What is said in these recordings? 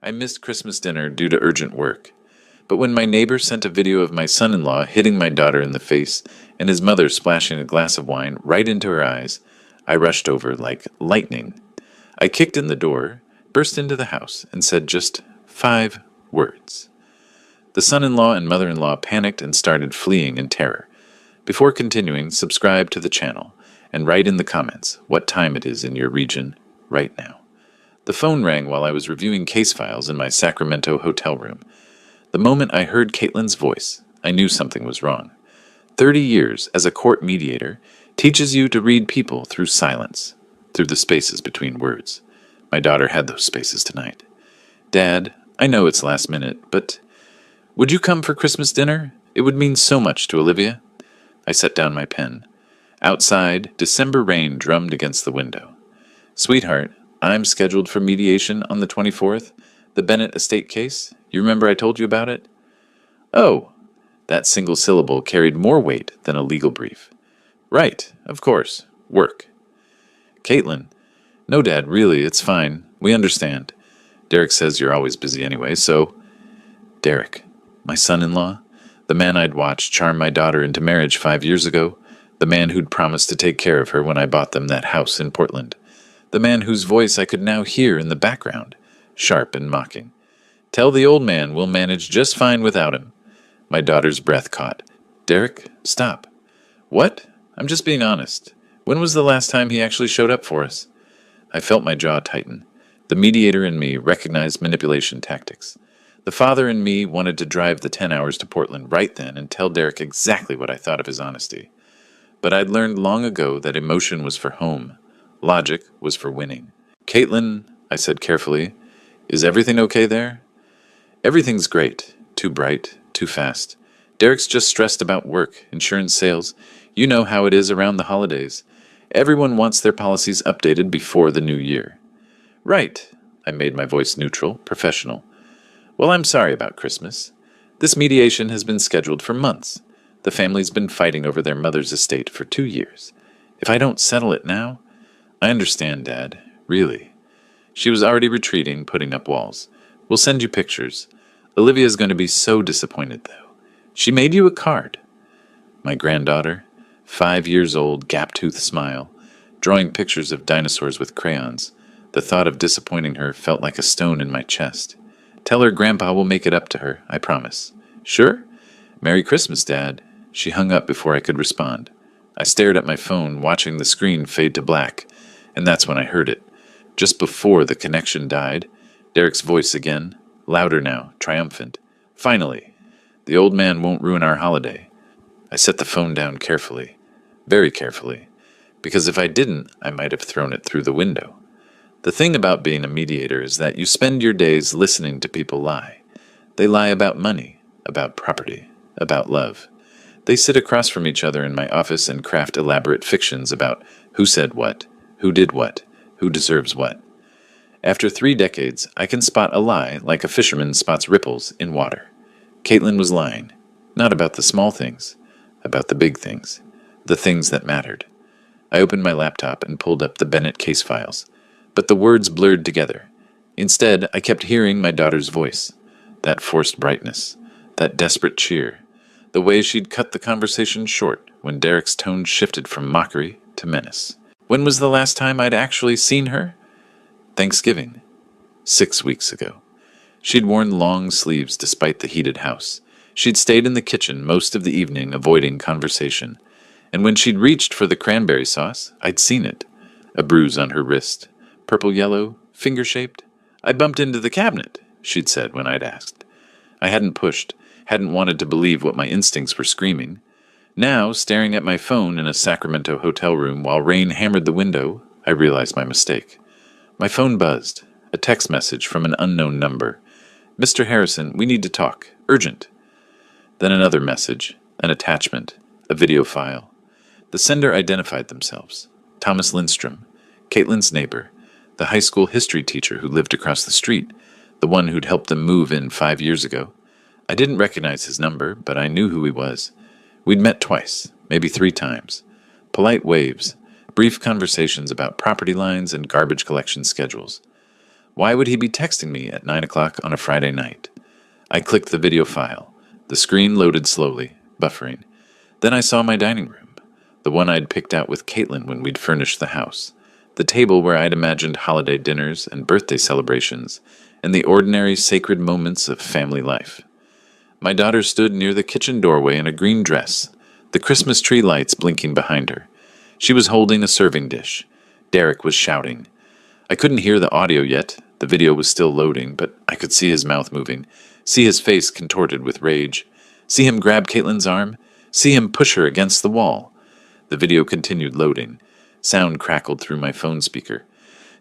I missed Christmas dinner due to urgent work. But when my neighbor sent a video of my son-in-law hitting my daughter in the face and his mother splashing a glass of wine right into her eyes, I rushed over like lightning. I kicked in the door, burst into the house, and said just 5 words. The son-in-law and mother-in-law panicked and started fleeing in terror. Before continuing, subscribe to the channel and write in the comments what time it is in your region right now. The phone rang while I was reviewing case files in my Sacramento hotel room. The moment I heard Caitlin's voice, I knew something was wrong. 30 years as a court mediator teaches you to read people through silence, through the spaces between words. My daughter had those spaces tonight. Dad, I know it's last minute, but would you come for Christmas dinner? It would mean so much to Olivia. I set down my pen. Outside, December rain drummed against the window. Sweetheart, I'm scheduled for mediation on the 24th. The Bennett estate case. You remember I told you about it? Oh, that single syllable carried more weight than a legal brief. Right, of course. Work. Caitlin. No, Dad, really, it's fine. We understand. Derek says you're always busy anyway, so... Derek, my son-in-law, the man I'd watched charm my daughter into marriage 5 years ago, the man who'd promised to take care of her when I bought them that house in Portland, the man whose voice I could now hear in the background, sharp and mocking. Tell the old man we'll manage just fine without him. My daughter's breath caught. Derek, stop. What? I'm just being honest. When was the last time he actually showed up for us? I felt my jaw tighten. The mediator in me recognized manipulation tactics. The father in me wanted to drive the 10 hours to Portland right then and tell Derek exactly what I thought of his honesty. But I'd learned long ago that emotion was for home. Logic was for winning. Caitlin, I said carefully, is everything okay there? Everything's great. Too bright, too fast. Derek's just stressed about work, insurance sales. You know how it is around the holidays. Everyone wants their policies updated before the new year. Right. I made my voice neutral, professional. Well, I'm sorry about Christmas. This mediation has been scheduled for months. The family's been fighting over their mother's estate for 2 years. If I don't settle it now... I understand, Dad. Really. She was already retreating, putting up walls. We'll send you pictures. Olivia's going to be so disappointed, though. She made you a card. My granddaughter, 5 years old, gap-toothed smile, drawing pictures of dinosaurs with crayons. The thought of disappointing her felt like a stone in my chest. Tell her Grandpa will make it up to her, I promise. Sure? Merry Christmas, Dad. She hung up before I could respond. I stared at my phone, watching the screen fade to black, and that's when I heard it. Just before the connection died, Derek's voice again, louder now, triumphant. Finally! The old man won't ruin our holiday. I set the phone down carefully, very carefully, because if I didn't, I might have thrown it through the window. The thing about being a mediator is that you spend your days listening to people lie. They lie about money, about property, about love. They sit across from each other in my office and craft elaborate fictions about who said what, who did what, who deserves what. After 3 decades, I can spot a lie like a fisherman spots ripples in water. Caitlin was lying, not about the small things, about the big things, the things that mattered. I opened my laptop and pulled up the Bennett case files, but the words blurred together. Instead, I kept hearing my daughter's voice, that forced brightness, that desperate cheer, the way she'd cut the conversation short when Derek's tone shifted from mockery to menace. When was the last time I'd actually seen her? Thanksgiving. 6 weeks ago. She'd worn long sleeves despite the heated house. She'd stayed in the kitchen most of the evening, avoiding conversation. And when she'd reached for the cranberry sauce, I'd seen it. A bruise on her wrist. Purple-yellow, finger-shaped. I bumped into the cabinet, she'd said when I'd asked. I hadn't pushed, hadn't wanted to believe what my instincts were screaming. Now, staring at my phone in a Sacramento hotel room while rain hammered the window, I realized my mistake. My phone buzzed. A text message from an unknown number. Mr. Harrison, we need to talk. Urgent. Then another message, an attachment, a video file. The sender identified themselves. Thomas Lindstrom, Caitlin's neighbor, the high school history teacher who lived across the street, the one who'd helped them move in 5 years ago. I didn't recognize his number, but I knew who he was. We'd met twice, maybe 3 times. Polite waves, brief conversations about property lines and garbage collection schedules. Why would he be texting me at 9 o'clock on a Friday night? I clicked the video file. The screen loaded slowly, buffering. Then I saw my dining room, the one I'd picked out with Caitlin when we'd furnished the house, the table where I'd imagined holiday dinners and birthday celebrations, and the ordinary sacred moments of family life. My daughter stood near the kitchen doorway in a green dress, the Christmas tree lights blinking behind her. She was holding a serving dish. Derek was shouting. I couldn't hear the audio yet. The video was still loading, but I could see his mouth moving, see his face contorted with rage, see him grab Caitlin's arm, see him push her against the wall. The video continued loading. Sound crackled through my phone speaker.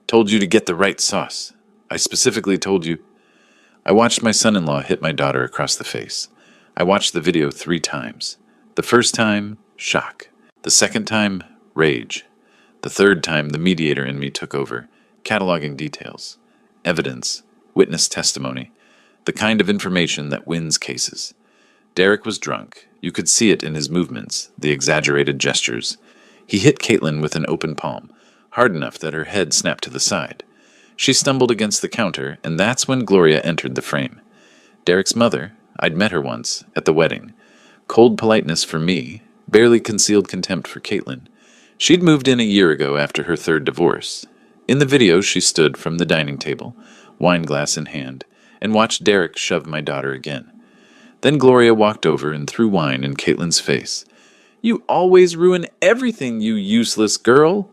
Told you to get the right sauce. I specifically told you. I watched my son-in-law hit my daughter across the face. I watched the video 3 times. The first time, shock. The second time, rage. The third time, the mediator in me took over, cataloging details, evidence, witness testimony, the kind of information that wins cases. Derek was drunk. You could see it in his movements, the exaggerated gestures. He hit Caitlin with an open palm, hard enough that her head snapped to the side. She stumbled against the counter, and that's when Gloria entered the frame. Derek's mother, I'd met her once, at the wedding. Cold politeness for me, barely concealed contempt for Caitlin. She'd moved in a year ago after her 3rd divorce. In the video, she stood from the dining table, wine glass in hand, and watched Derek shove my daughter again. Then Gloria walked over and threw wine in Caitlin's face. "You always ruin everything, you useless girl!"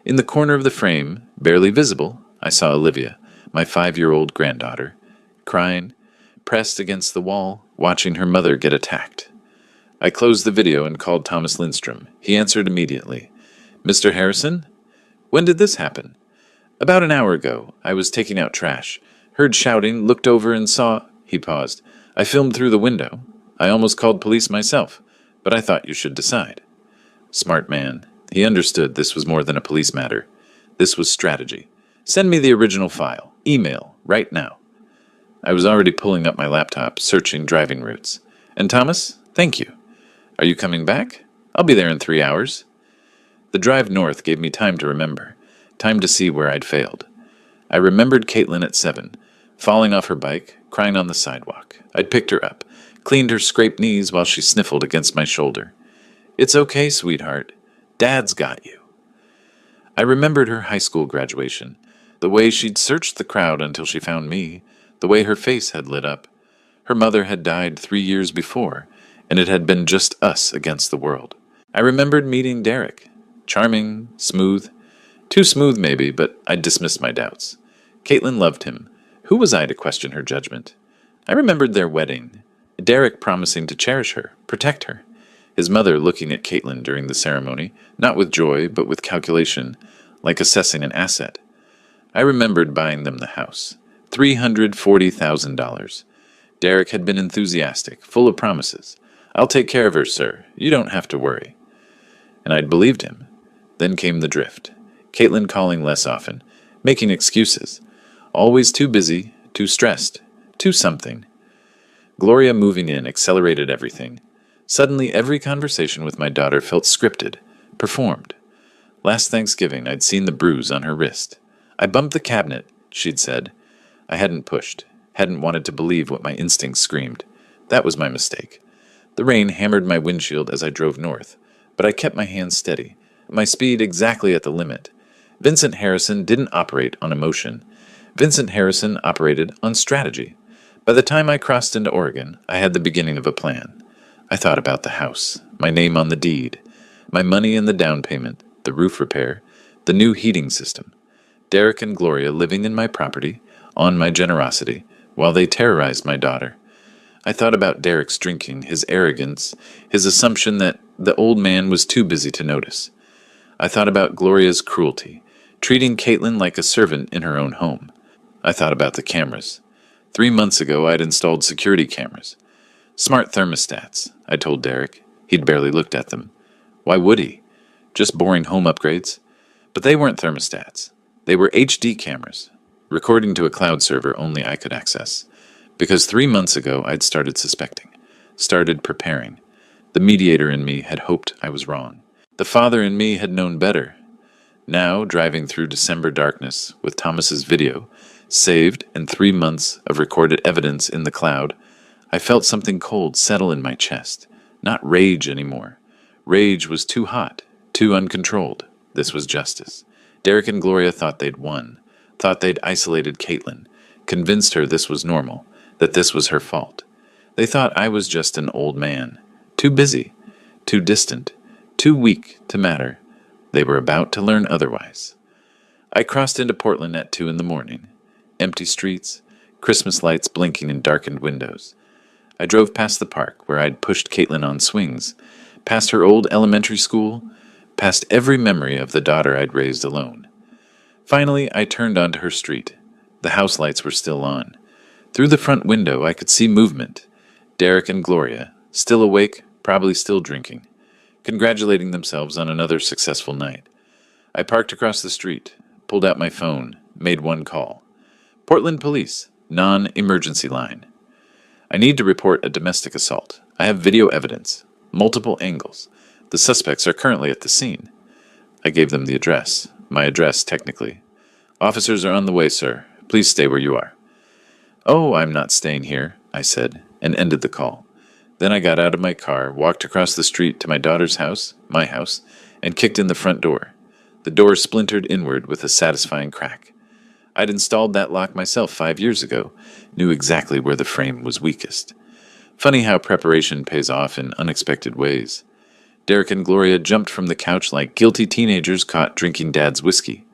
In the corner of the frame, barely visible, I saw Olivia, my 5-year-old granddaughter, crying, pressed against the wall, watching her mother get attacked. I closed the video and called Thomas Lindstrom. He answered immediately. "Mr. Harrison? When did this happen?" "About an hour ago. I was taking out trash. Heard shouting, looked over and saw—" He paused. "I filmed through the window. I almost called police myself, but I thought you should decide." Smart man. He understood this was more than a police matter. This was strategy. "Send me the original file. Email. Right now." I was already pulling up my laptop, searching driving routes. "And Thomas, thank you. Are you coming back? I'll be there in 3 hours." The drive north gave me time to remember, time to see where I'd failed. I remembered Caitlin at 7, falling off her bike, crying on the sidewalk. I'd picked her up, cleaned her scraped knees while she sniffled against my shoulder. "It's okay, sweetheart. Dad's got you." I remembered her high school graduation, the way she'd searched the crowd until she found me, the way her face had lit up. Her mother had died 3 years before, and it had been just us against the world. I remembered meeting Derek. Charming, smooth. Too smooth, maybe, but I dismissed my doubts. Caitlin loved him. Who was I to question her judgment? I remembered their wedding. Derek promising to cherish her, protect her. His mother looking at Caitlin during the ceremony, not with joy, but with calculation, like assessing an asset. I remembered buying them the house. $340,000. Derek had been enthusiastic, full of promises. "I'll take care of her, sir. You don't have to worry." And I'd believed him. Then came the drift. Caitlin calling less often, making excuses. Always too busy, too stressed, too something. Gloria moving in accelerated everything. Suddenly every conversation with my daughter felt scripted, performed. Last Thanksgiving I'd seen the bruise on her wrist. "I bumped the cabinet," she'd said. I hadn't pushed, hadn't wanted to believe what my instincts screamed. That was my mistake. The rain hammered my windshield as I drove north, but I kept my hands steady, my speed exactly at the limit. Vincent Harrison didn't operate on emotion. Vincent Harrison operated on strategy. By the time I crossed into Oregon, I had the beginning of a plan. I thought about the house, my name on the deed, my money in the down payment, the roof repair, the new heating system. Derek and Gloria living in my property, on my generosity, while they terrorized my daughter. I thought about Derek's drinking, his arrogance, his assumption that the old man was too busy to notice. I thought about Gloria's cruelty, treating Caitlin like a servant in her own home. I thought about the cameras. 3 months ago, I'd installed security cameras. Smart thermostats, I told Derek. He'd barely looked at them. Why would he? Just boring home upgrades. But they weren't thermostats. They were HD cameras, recording to a cloud server only I could access. Because 3 months ago, I'd started suspecting, started preparing. The mediator in me had hoped I was wrong. The father in me had known better. Now, driving through December darkness with Thomas's video, saved, and 3 months of recorded evidence in the cloud, I felt something cold settle in my chest. Not rage anymore. Rage was too hot, too uncontrolled. This was justice. Derek and Gloria thought they'd won, thought they'd isolated Caitlin, convinced her this was normal, that this was her fault. They thought I was just an old man, too busy, too distant, too weak to matter. They were about to learn otherwise. I crossed into Portland at 2 in the morning. Empty streets, Christmas lights blinking in darkened windows. I drove past the park where I'd pushed Caitlin on swings, past her old elementary school, past every memory of the daughter I'd raised alone. Finally, I turned onto her street. The house lights were still on. Through the front window, I could see movement. Derek and Gloria, still awake, probably still drinking, congratulating themselves on another successful night. I parked across the street, pulled out my phone, made one call. Portland Police, non-emergency line. I need to report a domestic assault. I have video evidence, multiple angles. The suspects are currently at the scene. I gave them the address. My address, technically. Officers are on the way, sir. Please stay where you are. Oh, I'm not staying here, I said, and ended the call. Then I got out of my car, walked across the street to my daughter's house, my house, and kicked in the front door. The door splintered inward with a satisfying crack. I'd installed that lock myself 5 years ago, knew exactly where the frame was weakest. Funny how preparation pays off in unexpected ways. Derek and Gloria jumped from the couch like guilty teenagers caught drinking Dad's whiskey,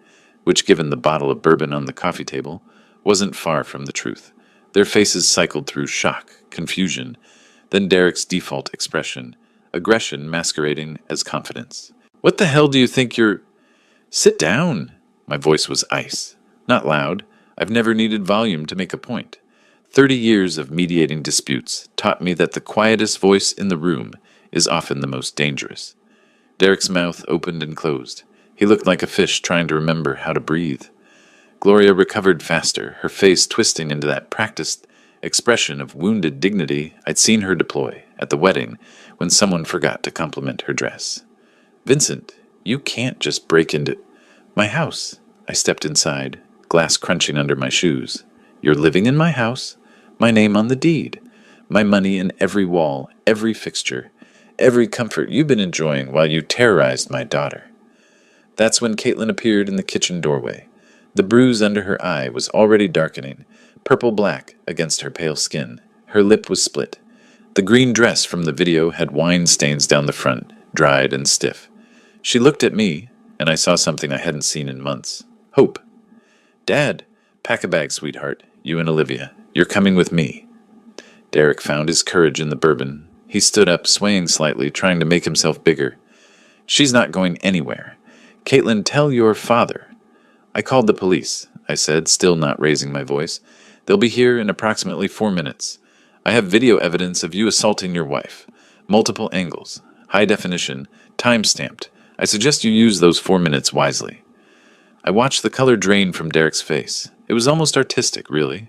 which, given the bottle of bourbon on the coffee table, wasn't far from the truth. Their faces cycled through shock, confusion, then Derek's default expression, aggression masquerading as confidence. "What the hell do you think you're—" "Sit down!" My voice was ice. Not loud. I've never needed volume to make a point. 30 years of mediating disputes taught me that the quietest voice in the room is often the most dangerous. Derek's mouth opened and closed. He looked like a fish trying to remember how to breathe. Gloria recovered faster, her face twisting into that practiced expression of wounded dignity I'd seen her deploy at the wedding when someone forgot to compliment her dress. "Vincent, you can't just break into my house." I stepped inside, glass crunching under my shoes. "You're living in my house, my name on the deed, my money in every wall, every fixture, every comfort you've been enjoying while you terrorized my daughter." That's when Caitlin appeared in the kitchen doorway. The bruise under her eye was already darkening, purple-black against her pale skin. Her lip was split. The green dress from the video had wine stains down the front, dried and stiff. She looked at me, and I saw something I hadn't seen in months. Hope. "Dad, pack a bag, sweetheart. You and Olivia. You're coming with me." Derek found his courage in the bourbon. He stood up, swaying slightly, trying to make himself bigger. "She's not going anywhere. Caitlin, tell your father." "I called the police," I said, still not raising my voice. "They'll be here in approximately 4 minutes. I have video evidence of you assaulting your wife. Multiple angles. High definition. Time-stamped. I suggest you use those 4 minutes wisely." I watched the color drain from Derek's face. It was almost artistic, really.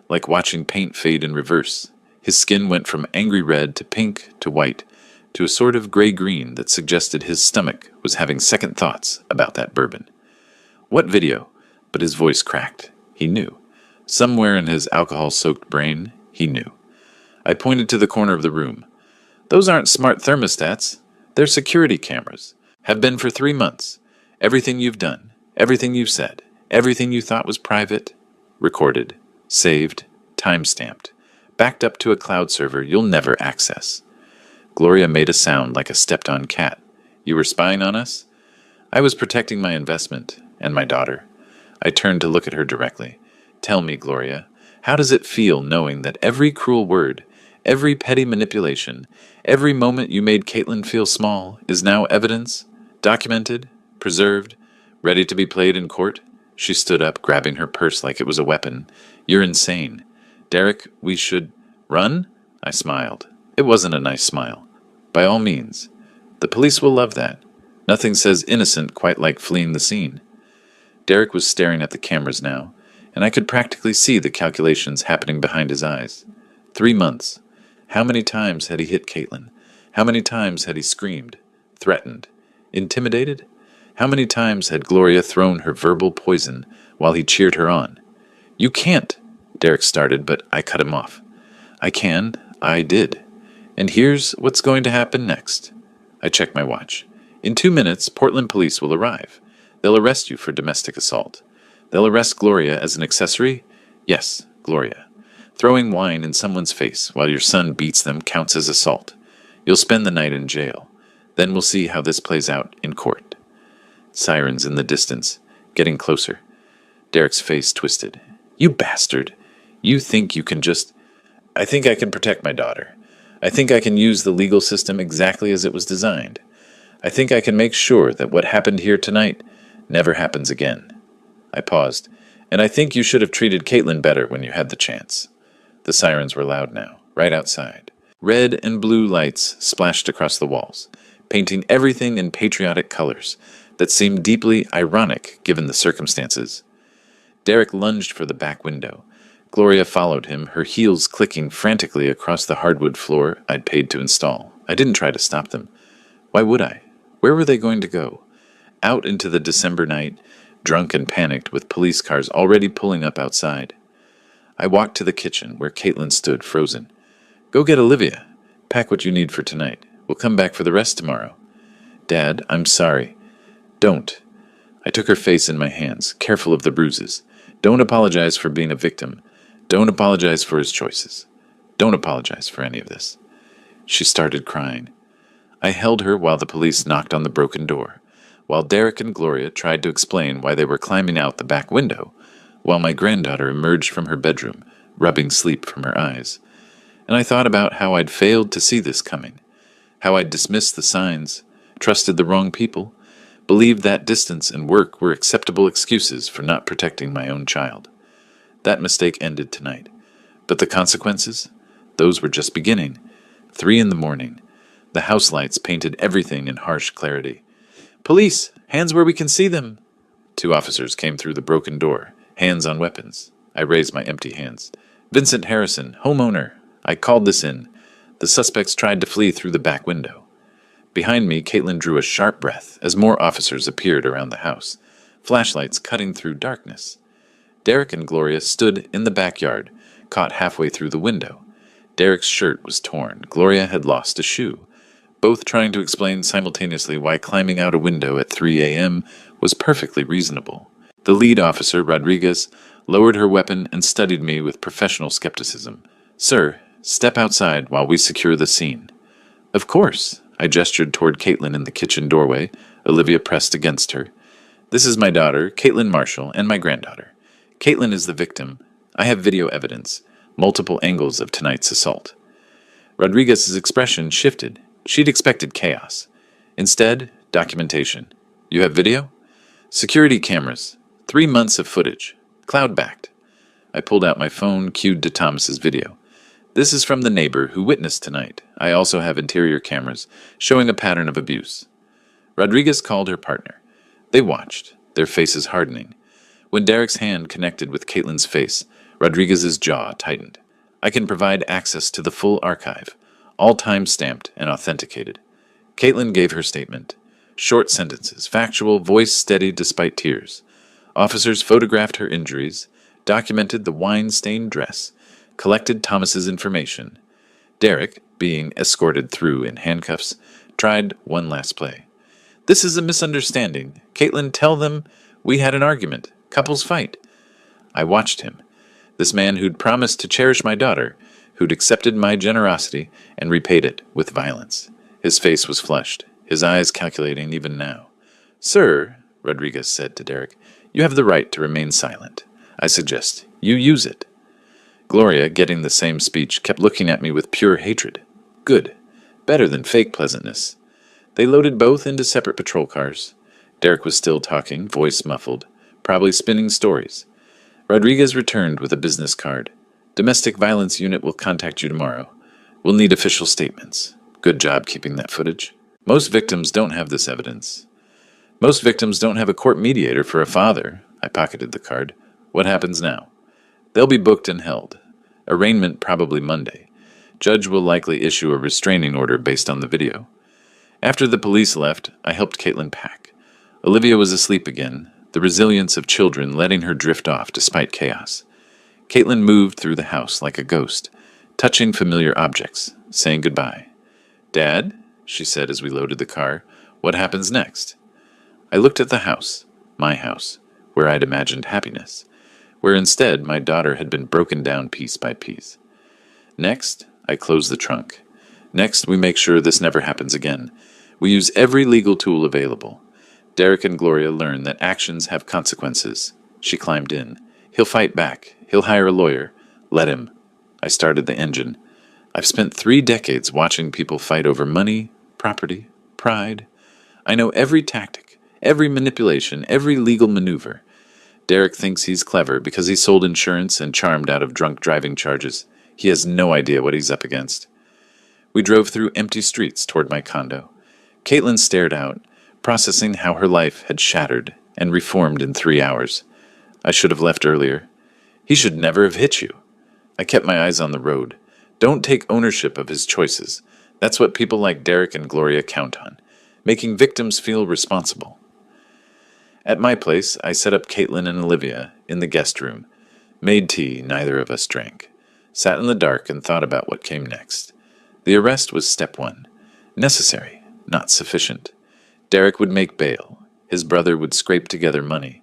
Like watching paint fade in reverse. His skin went from angry red to pink to white, to a sort of gray-green that suggested his stomach was having second thoughts about that bourbon. "What video?" But his voice cracked. He knew. Somewhere in his alcohol-soaked brain, he knew. I pointed to the corner of the room. "Those aren't smart thermostats. They're security cameras. Have been for 3 months. Everything you've done, everything you've said, everything you thought was private, recorded, saved, time-stamped, backed up to a cloud server you'll never access." Gloria made a sound like a stepped-on cat. "You were spying on us?" "I was protecting my investment, and my daughter." I turned to look at her directly. "Tell me, Gloria, how does it feel knowing that every cruel word, every petty manipulation, every moment you made Caitlin feel small is now evidence, documented, preserved, ready to be played in court?" She stood up, grabbing her purse like it was a weapon. "You're insane. Derek, we should—" "Run?" I smiled. It wasn't a nice smile. "By all means. The police will love that. Nothing says innocent quite like fleeing the scene." Derek was staring at the cameras now, and I could practically see the calculations happening behind his eyes. 3 months. How many times had he hit Caitlin? How many times had he screamed, threatened, intimidated? How many times had Gloria thrown her verbal poison while he cheered her on? You can't, Derek started, but I cut him off. I can. I did. And here's what's going to happen next. I checked my watch. In 2 minutes, Portland police will arrive. They'll arrest you for domestic assault. They'll arrest Gloria as an accessory? Yes, Gloria. Throwing wine in someone's face while your son beats them counts as assault. You'll spend the night in jail. Then we'll see how this plays out in court. Sirens in the distance, getting closer. Derek's face twisted. You bastard. You think you can just... I think I can protect my daughter. I think I can use the legal system exactly as it was designed. I think I can make sure that what happened here tonight never happens again. I paused. And I think you should have treated Caitlin better when you had the chance. The sirens were loud now, right outside. Red and blue lights splashed across the walls, painting everything in patriotic colors that seemed deeply ironic given the circumstances. Derek lunged for the back window. Gloria followed him, her heels clicking frantically across the hardwood floor I'd paid to install. I didn't try to stop them. Why would I? Where were they going to go? Out into the December night, drunk and panicked, with police cars already pulling up outside. I walked to the kitchen, where Caitlin stood, frozen. Go get Olivia. Pack what you need for tonight. We'll come back for the rest tomorrow. Dad, I'm sorry. Don't. I took her face in my hands, careful of the bruises. Don't apologize for being a victim. Don't apologize for his choices. Don't apologize for any of this. She started crying. I held her while the police knocked on the broken door, while Derek and Gloria tried to explain why they were climbing out the back window, while my granddaughter emerged from her bedroom, rubbing sleep from her eyes. And I thought about how I'd failed to see this coming, how I'd dismissed the signs, trusted the wrong people, believed that distance and work were acceptable excuses for not protecting my own child. That mistake ended tonight. But the consequences? Those were just beginning. 3 a.m. The house lights painted everything in harsh clarity. Police! Hands where we can see them! 2 officers came through the broken door, hands on weapons. I raised my empty hands. Vincent Harrison, homeowner. I called this in. The suspects tried to flee through the back window. Behind me, Caitlin drew a sharp breath as more officers appeared around the house, flashlights cutting through darkness. Derek and Gloria stood in the backyard, caught halfway through the window. Derek's shirt was torn. Gloria had lost a shoe, both trying to explain simultaneously why climbing out a window at 3 a.m. was perfectly reasonable. The lead officer, Rodriguez, lowered her weapon and studied me with professional skepticism. Sir, step outside while we secure the scene. Of course. I gestured toward Caitlin in the kitchen doorway. Olivia pressed against her. This is my daughter, Caitlin Marshall, and my granddaughter. Caitlin is the victim. I have video evidence, multiple angles of tonight's assault. Rodriguez's expression shifted. She'd expected chaos. Instead, documentation. You have video? Security cameras. 3 months of footage. Cloud-backed. I pulled out my phone, cued to Thomas's video. This is from the neighbor who witnessed tonight. I also have interior cameras showing a pattern of abuse. Rodriguez called her partner. They watched, their faces hardening. When Derek's hand connected with Caitlin's face, Rodriguez's jaw tightened. I can provide access to the full archive, all time-stamped and authenticated. Caitlin gave her statement. Short sentences, factual, voice steady despite tears. Officers photographed her injuries, documented the wine-stained dress, collected Thomas's information. Derek, being escorted through in handcuffs, tried one last play. This is a misunderstanding. Caitlin, tell them we had an argument. Couples fight. I watched him. This man who'd promised to cherish my daughter, who'd accepted my generosity and repaid it with violence. His face was flushed, his eyes calculating even now. Sir, Rodriguez said to Derek, you have the right to remain silent. I suggest you use it. Gloria, getting the same speech, kept looking at me with pure hatred. Good. Better than fake pleasantness. They loaded both into separate patrol cars. Derek was still talking, voice muffled, probably spinning stories. Rodriguez returned with a business card. Domestic violence unit will contact you tomorrow. We'll need official statements. Good job keeping that footage. Most victims don't have this evidence. Most victims don't have a court mediator for a father. I pocketed the card. What happens now? They'll be booked and held. Arraignment probably Monday. Judge will likely issue a restraining order based on the video. After the police left, I helped Caitlin pack. Olivia was asleep again, the resilience of children letting her drift off despite chaos. Caitlin moved through the house like a ghost, touching familiar objects, saying goodbye. "Dad," she said as we loaded the car, "what happens next?" I looked at the house, my house, where I'd imagined happiness, where instead my daughter had been broken down piece by piece. Next, I close the trunk. Next, we make sure this never happens again. We use every legal tool available. Derek and Gloria learn that actions have consequences. She climbed in. He'll fight back. He'll hire a lawyer. Let him. I started the engine. I've spent 3 decades watching people fight over money, property, pride. I know every tactic, every manipulation, every legal maneuver. Derek thinks he's clever because he sold insurance and charmed out of drunk driving charges. He has no idea what he's up against. We drove through empty streets toward my condo. Caitlin stared out, processing how her life had shattered and reformed in 3 hours. I should have left earlier. He should never have hit you. I kept my eyes on the road. Don't take ownership of his choices. That's what people like Derek and Gloria count on, making victims feel responsible. At my place, I set up Caitlin and Olivia in the guest room. Made tea, neither of us drank. Sat in the dark and thought about what came next. The arrest was step 1. Necessary, not sufficient. Derek would make bail. His brother would scrape together money.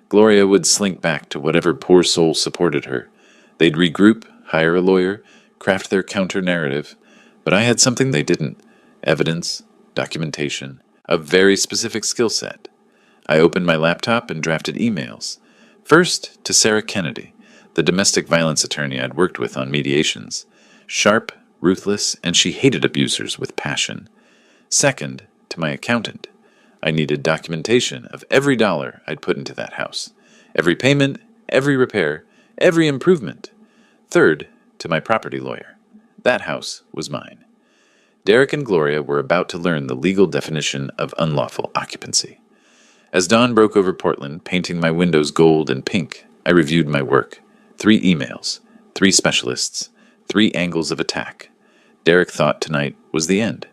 Gloria would slink back to whatever poor soul supported her. They'd regroup, hire a lawyer, craft their counter-narrative. But I had something they didn't. Evidence, documentation, a very specific skill set. I opened my laptop and drafted emails. First, to Sarah Kennedy, the domestic violence attorney I'd worked with on mediations. Sharp, ruthless, and she hated abusers with passion. Second, to my accountant. I needed documentation of every dollar I'd put into that house. Every payment, every repair, every improvement. Third, to my property lawyer. That house was mine. Derek and Gloria were about to learn the legal definition of unlawful occupancy. As dawn broke over Portland, painting my windows gold and pink, I reviewed my work. 3 emails, 3 specialists, 3 angles of attack. Derek thought tonight was the end.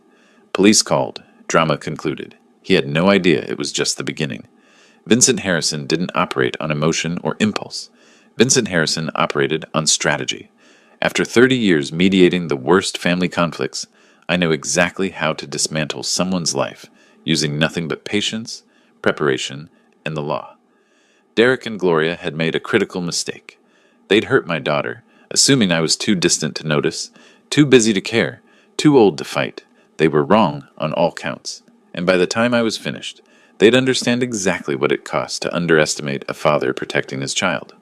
Police called. Drama concluded. He had no idea it was just the beginning. Vincent Harrison didn't operate on emotion or impulse. Vincent Harrison operated on strategy. After 30 years mediating the worst family conflicts, I know exactly how to dismantle someone's life using nothing but patience, preparation, and the law. Derek and Gloria had made a critical mistake. They'd hurt my daughter, assuming I was too distant to notice, too busy to care, too old to fight. They were wrong on all counts. And by the time I was finished, they'd understand exactly what it cost to underestimate a father protecting his child.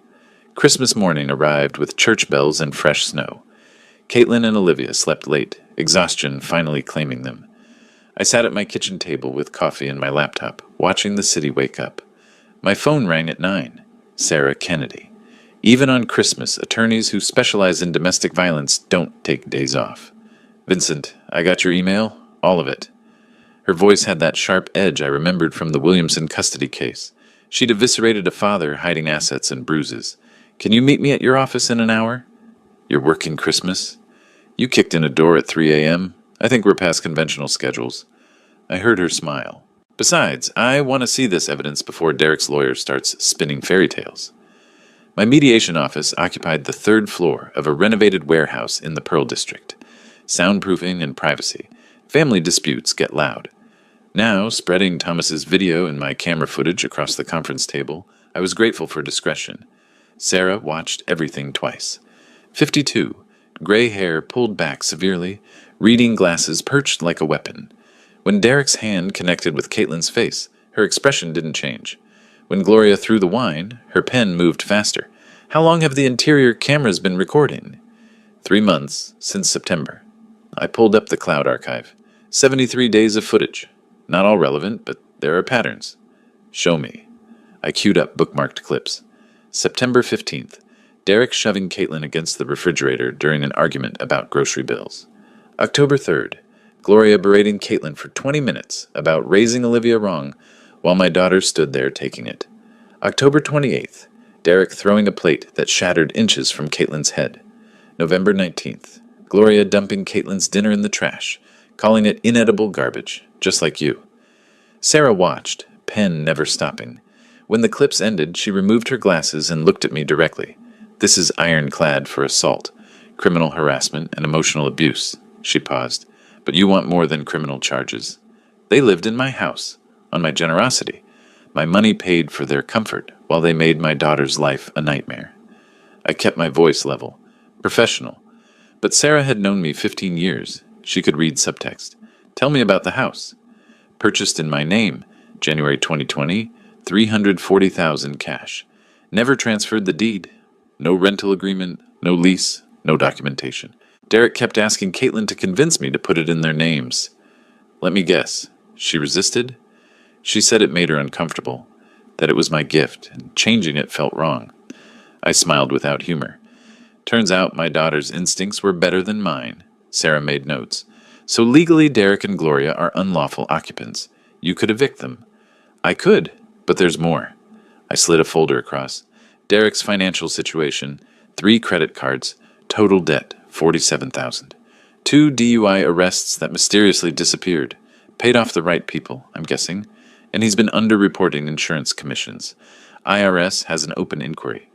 Christmas morning arrived with church bells and fresh snow. Caitlin and Olivia slept late, exhaustion finally claiming them. I sat at my kitchen table with coffee and my laptop, watching the city wake up. My phone rang at 9. Sarah Kennedy. Even on Christmas, attorneys who specialize in domestic violence don't take days off. "Vincent, I got your email? All of it." Her voice had that sharp edge I remembered from the Williamson custody case. She'd eviscerated a father hiding assets and bruises. "Can you meet me at your office in an hour?" "You're working Christmas?" "You kicked in a door at 3 a.m. I think we're past conventional schedules." I heard her smile. "Besides, I want to see this evidence before Derek's lawyer starts spinning fairy tales." My mediation office occupied the 3rd floor of a renovated warehouse in the Pearl District. Soundproofing and privacy. Family disputes get loud. Now, spreading Thomas's video and my camera footage across the conference table, I was grateful for discretion. Sarah watched everything twice. 52. Gray hair pulled back severely, reading glasses perched like a weapon. When Derek's hand connected with Caitlin's face, her expression didn't change. When Gloria threw the wine, her pen moved faster. "How long have the interior cameras been recording?" 3 months, since September. I pulled up the cloud archive. 73 days of footage. Not all relevant, but there are patterns. "Show me." I queued up bookmarked clips. September 15th. Derek shoving Caitlin against the refrigerator during an argument about grocery bills. October 3rd. Gloria berating Caitlin for 20 minutes about raising Olivia wrong while my daughter stood there taking it. October 28th. Derek throwing a plate that shattered inches from Caitlin's head. November 19th. Gloria dumping Caitlin's dinner in the trash, calling it inedible garbage, just like you. Sarah watched, pen never stopping. When the clips ended, she removed her glasses and looked at me directly. This is ironclad for assault, criminal harassment, and emotional abuse. She paused. But you want more than criminal charges. They lived in my house, on my generosity. My money paid for their comfort, while they made my daughter's life a nightmare. I kept my voice level, professional. But Sarah had known me 15 years. She could read subtext. Tell me about the house. Purchased in my name, January 2020, $340,000 cash. Never transferred the deed. No rental agreement, no lease, no documentation. Derek kept asking Caitlin to convince me to put it in their names. Let me guess. She resisted? She said it made her uncomfortable, that it was my gift, and changing it felt wrong. I smiled without humor. Turns out my daughter's instincts were better than mine. Sarah made notes. So legally, Derek and Gloria are unlawful occupants. You could evict them. I could, but there's more. I slid a folder across. Derek's financial situation, 3 credit cards, total debt, $47,000. 2 DUI arrests that mysteriously disappeared. Paid off the right people, I'm guessing. And he's been underreporting insurance commissions. IRS has an open inquiry.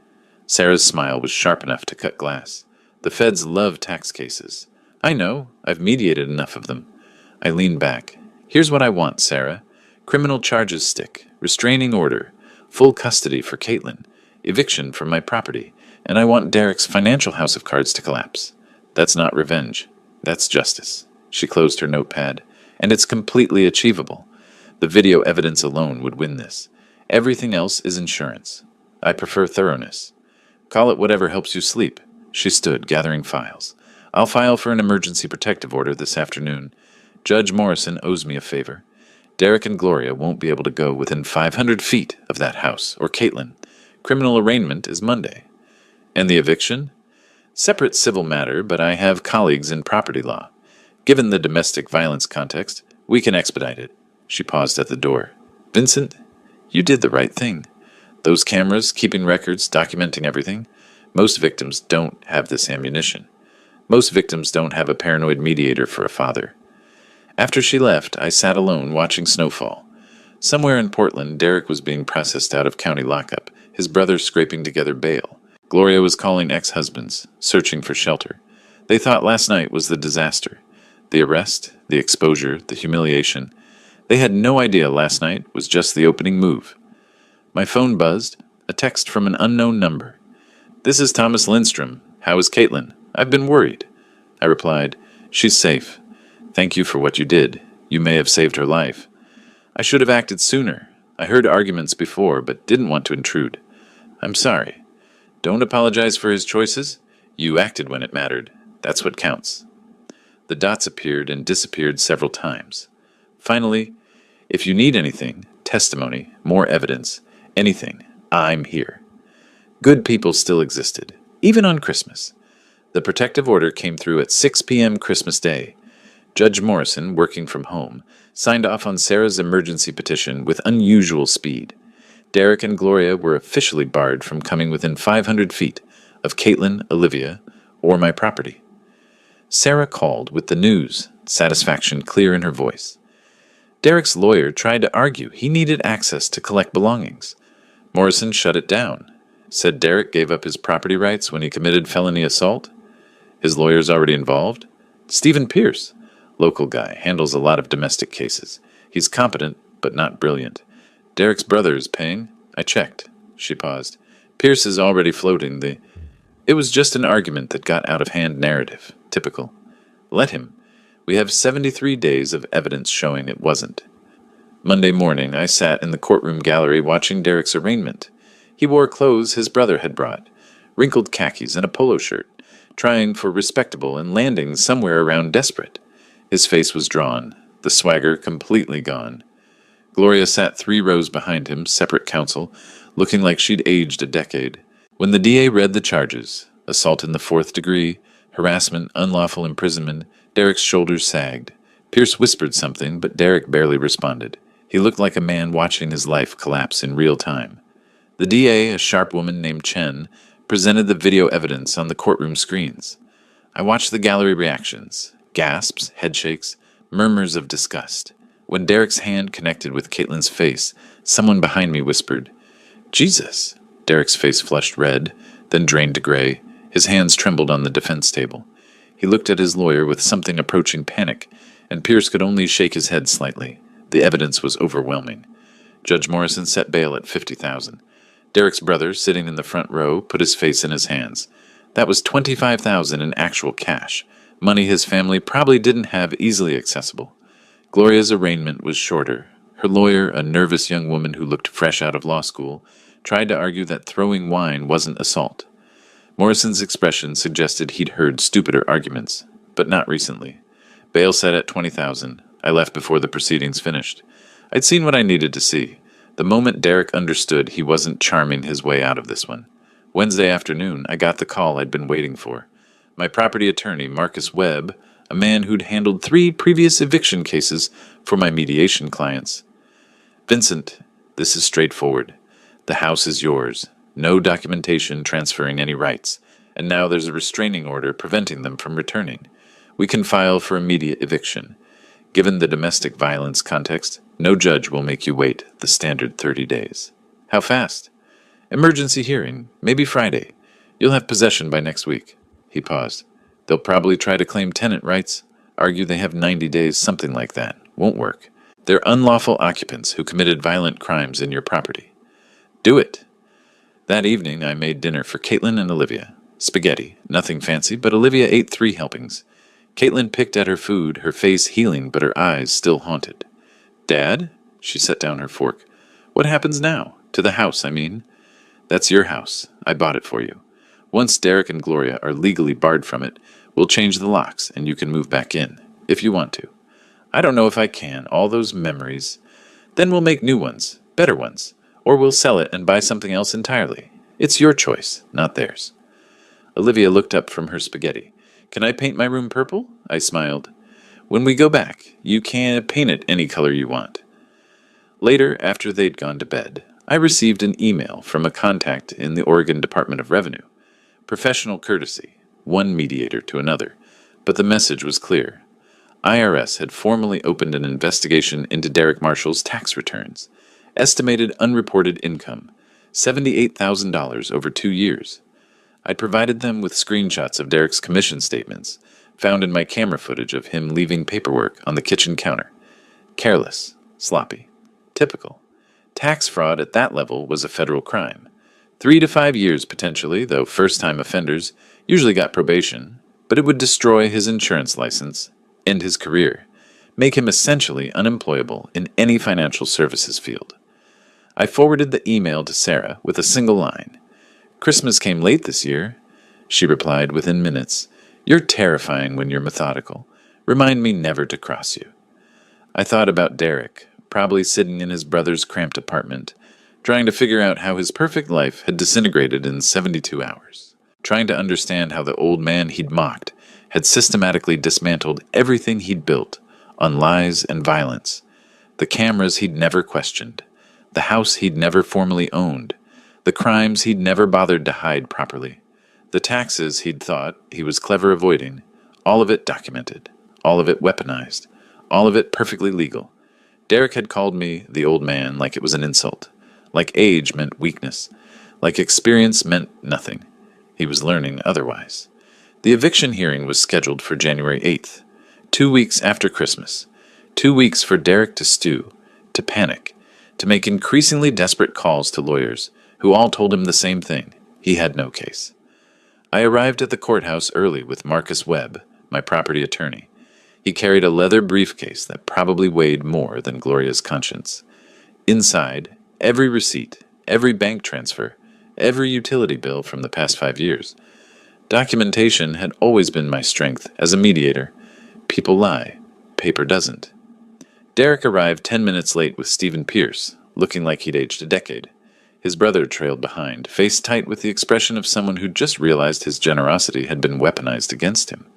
Sarah's smile was sharp enough to cut glass. The feds love tax cases. I know. I've mediated enough of them. I leaned back. Here's what I want, Sarah. Criminal charges stick. Restraining order. Full custody for Caitlin. Eviction from my property. And I want Derek's financial house of cards to collapse. That's not revenge. That's justice. She closed her notepad. And it's completely achievable. The video evidence alone would win this. Everything else is insurance. I prefer thoroughness. Call it whatever helps you sleep. She stood, gathering files. I'll file for an emergency protective order this afternoon. Judge Morrison owes me a favor. Derek and Gloria won't be able to go within 500 feet of that house, or Caitlin. Criminal arraignment is Monday. And the eviction? Separate civil matter, but I have colleagues in property law. Given the domestic violence context, we can expedite it. She paused at the door. Vincent, you did the right thing. Those cameras, keeping records, documenting everything. Most victims don't have this ammunition. Most victims don't have a paranoid mediator for a father. After she left, I sat alone watching snowfall. Somewhere in Portland, Derek was being processed out of county lockup, his brother scraping together bail. Gloria was calling ex-husbands, searching for shelter. They thought last night was the disaster. The arrest, the exposure, the humiliation. They had no idea last night was just the opening move. My phone buzzed, a text from an unknown number. This is Thomas Lindstrom. How is Caitlin? I've been worried. I replied, She's safe. Thank you for what you did. You may have saved her life. I should have acted sooner. I heard arguments before, but didn't want to intrude. I'm sorry. Don't apologize for his choices. You acted when it mattered. That's what counts. The dots appeared and disappeared several times. Finally, if you need anything, testimony, more evidence, anything, I'm here. Good people still existed, even on Christmas. The protective order came through at 6 p.m. Christmas Day. Judge Morrison, working from home, signed off on Sarah's emergency petition with unusual speed. Derek and Gloria were officially barred from coming within 500 feet of Caitlin, Olivia, or my property. Sarah called with the news, satisfaction clear in her voice. Derek's lawyer tried to argue he needed access to collect belongings. Morrison shut it down, said Derek gave up his property rights when he committed felony assault. His lawyer's already involved? Stephen Pierce, local guy, handles a lot of domestic cases. He's competent, but not brilliant. Derek's brother is paying? I checked. She paused. Pierce is already floating the... It was just an argument that got out of hand narrative. Typical. Let him. We have 73 days of evidence showing it wasn't. Monday morning, I sat in the courtroom gallery watching Derek's arraignment. He wore clothes his brother had brought, wrinkled khakis and a polo shirt, trying for respectable and landing somewhere around desperate. His face was drawn, the swagger completely gone. Gloria sat 3 rows behind him, separate counsel, looking like she'd aged a decade. When the DA read the charges, assault in the 4th degree, harassment, unlawful imprisonment, Derek's shoulders sagged. Pierce whispered something, but Derek barely responded. He looked like a man watching his life collapse in real time. The DA, a sharp woman named Chen, presented the video evidence on the courtroom screens. I watched the gallery reactions, gasps, headshakes, murmurs of disgust. When Derek's hand connected with Caitlin's face, someone behind me whispered, Jesus! Derek's face flushed red, then drained to gray. His hands trembled on the defense table. He looked at his lawyer with something approaching panic, and Pierce could only shake his head slightly. The evidence was overwhelming. Judge Morrison set bail at $50,000. Derek's brother, sitting in the front row, put his face in his hands. That was $25,000 in actual cash, money his family probably didn't have easily accessible. Gloria's arraignment was shorter. Her lawyer, a nervous young woman who looked fresh out of law school, tried to argue that throwing wine wasn't assault. Morrison's expression suggested he'd heard stupider arguments, but not recently. Bail set at $20,000. I left before the proceedings finished. I'd seen what I needed to see. The moment Derek understood he wasn't charming his way out of this one. Wednesday afternoon, I got the call I'd been waiting for. My property attorney, Marcus Webb, a man who'd handled 3 previous eviction cases for my mediation clients. Vincent, this is straightforward. The house is yours. No documentation transferring any rights. And now there's a restraining order preventing them from returning. We can file for immediate eviction. Given the domestic violence context, no judge will make you wait the standard 30 days. How fast? Emergency hearing, maybe Friday. You'll have possession by next week. He paused. They'll probably try to claim tenant rights, argue they have 90 days, something like that. Won't work. They're unlawful occupants who committed violent crimes in your property. Do it. That evening, I made dinner for Caitlin and Olivia. Spaghetti, nothing fancy, but Olivia ate 3 helpings. Caitlin picked at her food, her face healing, but her eyes still haunted. Dad? She set down her fork. What happens now? To the house, I mean. That's your house. I bought it for you. Once Derek and Gloria are legally barred from it, we'll change the locks, and you can move back in, if you want to. I don't know if I can. All those memories. Then we'll make new ones, better ones. Or we'll sell it and buy something else entirely. It's your choice, not theirs. Olivia looked up from her spaghetti. Can I paint my room purple? I smiled. When we go back, you can paint it any color you want. Later, after they'd gone to bed, I received an email from a contact in the Oregon Department of Revenue. Professional courtesy, one mediator to another, but the message was clear. IRS had formally opened an investigation into Derek Marshall's tax returns. Estimated unreported income, $78,000 over 2 years. I'd provided them with screenshots of Derek's commission statements, found in my camera footage of him leaving paperwork on the kitchen counter. Careless, sloppy, typical. Tax fraud at that level was a federal crime. 3 to 5 years potentially, though first-time offenders usually got probation, but it would destroy his insurance license, end his career, make him essentially unemployable in any financial services field. I forwarded the email to Sarah with a single line. Christmas came late this year. She replied within minutes. You're terrifying when you're methodical. Remind me never to cross you. I thought about Derek, probably sitting in his brother's cramped apartment, trying to figure out how his perfect life had disintegrated in 72 hours. Trying to understand how the old man he'd mocked had systematically dismantled everything he'd built on lies and violence. The cameras he'd never questioned. The house he'd never formally owned. The crimes he'd never bothered to hide properly. The taxes he'd thought he was clever avoiding. All of it documented. All of it weaponized. All of it perfectly legal. Derek had called me the old man like it was an insult. Like age meant weakness. Like experience meant nothing. He was learning otherwise. The eviction hearing was scheduled for January 8th, 2 weeks after Christmas. 2 weeks for Derek to stew, to panic, to make increasingly desperate calls to lawyers, who all told him the same thing. He had no case. I arrived at the courthouse early with Marcus Webb, my property attorney. He carried a leather briefcase that probably weighed more than Gloria's conscience. Inside, every receipt, every bank transfer, every utility bill from the past 5 years. Documentation had always been my strength as a mediator. People lie. Paper doesn't. Derek arrived 10 minutes late with Stephen Pierce, looking like he'd aged a decade. His brother trailed behind, face tight with the expression of someone who just realized his generosity had been weaponized against him.